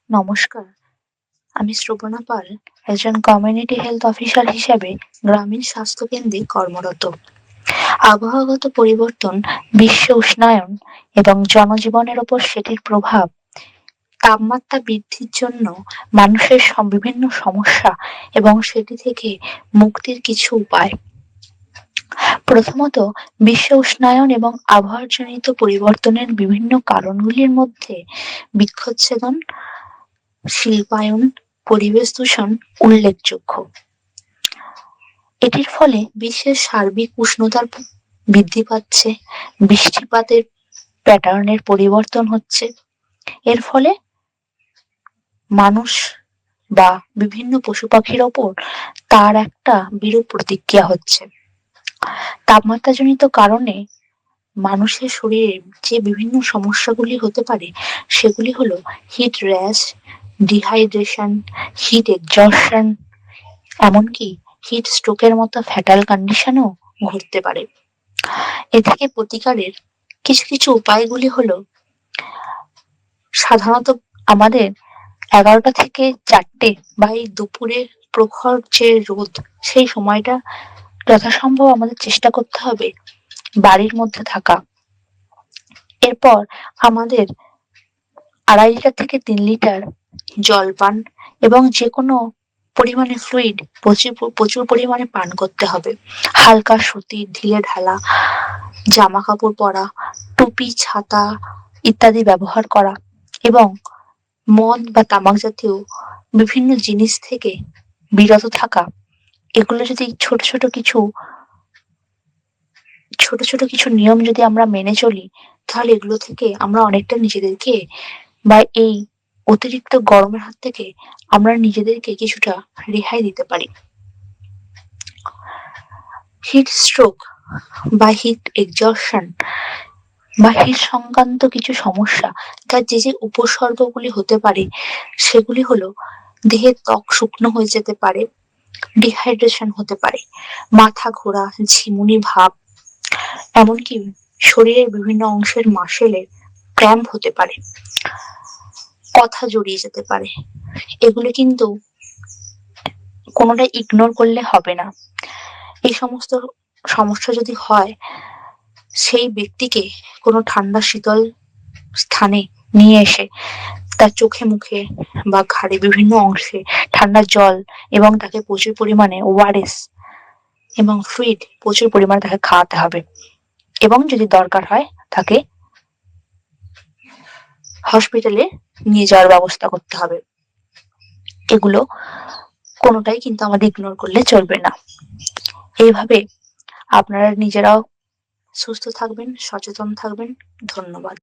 নমস্কার, আমি শ্রবণা পাল, একজন কমিউনিটি হেলথ অফিসার হিসেবে গ্রামীণ স্বাস্থ্য কেন্দ্রে কর্মরত। আবহাওয়াগত পরিবর্তন, বিশ্ব উষ্ণায়ন এবং জনজীবনের ওপর সেটির প্রভাব, তাপমাত্রা বৃদ্ধির জন্য মানুষের বিভিন্ন সমস্যা এবং সেটি থেকে মুক্তির কিছু উপায়। প্রথমত, বিশ্ব উষ্ণায়ন এবং আবহাওয়াজনিত পরিবর্তনের বিভিন্ন কারণগুলির মধ্যে বৃক্ষচ্ছেদন, শিল্পায়ন, পরিবেশ দূষণ উল্লেখযোগ্য। এটির ফলে বিশ্বের সার্বিক উষ্ণতার বৃদ্ধি পাচ্ছে, বৃষ্টিপাতের প্যাটার্নের পরিবর্তন হচ্ছে। এর ফলে মানুষ বা বিভিন্ন পশু পাখির ওপর তার একটা বিরূপ প্রতিক্রিয়া হচ্ছে। তাপমাত্রাজনিত কারণে মানুষের শরীরে যে বিভিন্ন সমস্যাগুলি হতে পারে সেগুলি হলো হিট র্যাশ, ডিহাইড্রেশন, হিট এক্সজশন, এমনকি হিট স্ট্রোকের মতো ফ্যাটাল কন্ডিশনও ঘটতে পারে। এ থেকে প্রতিকারের কিছু কিছু উপায়গুলি হলো, সাধারণত আমাদের 11টা থেকে 4টে বা এই দুপুরের প্রখর যে রোদ, সেই সময়টা যথাসম্ভব আমাদের চেষ্টা করতে হবে বাড়ির মধ্যে থাকা। এরপর আমাদের 2.5 লিটার থেকে 3 লিটার জল পান এবং যে কোনো পরিমাণে ফ্লুইড প্রচুর পরিমাণে পান করতে হবে। হালকা সুতির ঢিলে ঢালা জামা কাপড় পরা, টুপি, ছাতা ইত্যাদি ব্যবহার করা এবং মদ বা তামাক জাতীয় বিভিন্ন জিনিস থেকে বিরত থাকা। এগুলো যদি ছোট ছোট কিছু নিয়ম যদি আমরা মেনে চলি, তাহলে এগুলো থেকে আমরা অনেকটা নিজেদেরকে বা এই অতিরিক্ত গরমের হাত থেকে আমরা নিজেদেরকে কিছুটা রেহাই দিতে পারি। হিট স্ট্রোক বা হিট এক্সজশন বা হিট সংক্রান্ত কিছু সমস্যা, তার যে যে উপসর্গগুলি হতে পারে সেগুলি হলো, দেহের ত্বক শুকনো হয়ে যেতে পারে, ডিহাইড্রেশন হতে পারে, মাথা ঘোরা, ঝিমুনি ভাব, এমনকি শরীরের বিভিন্ন অংশের মাসেলে ক্র্যাম্প হতে পারে, কথা জড়িয়ে যেতে পারে। এগুলো কিন্তু কোনোটা ইগনোর করলে হবে না। এই সমস্ত সমস্যা যদি হয়, সেই ব্যক্তিকে কোনো ঠান্ডা শীতল স্থানে নিয়ে এসে তার চোখে মুখে বা ঘাড়ে বিভিন্ন অংশে ঠান্ডা জল এবং তাকে প্রচুর পরিমাণে ওআরএস এবং ফ্লুইড প্রচুর পরিমাণে তাকে খাওয়াতে হবে এবং যদি দরকার হয় তাকে হসপিটালে নিয়ে যাওয়ার ব্যবস্থা করতে হবে। এগুলো কোনোটাই কিন্তু আমাদের ইগনোর করলে চলবে না। এইভাবে আপনারা নিজেরাও সুস্থ থাকবেন, সচেতন থাকবেন। ধন্যবাদ।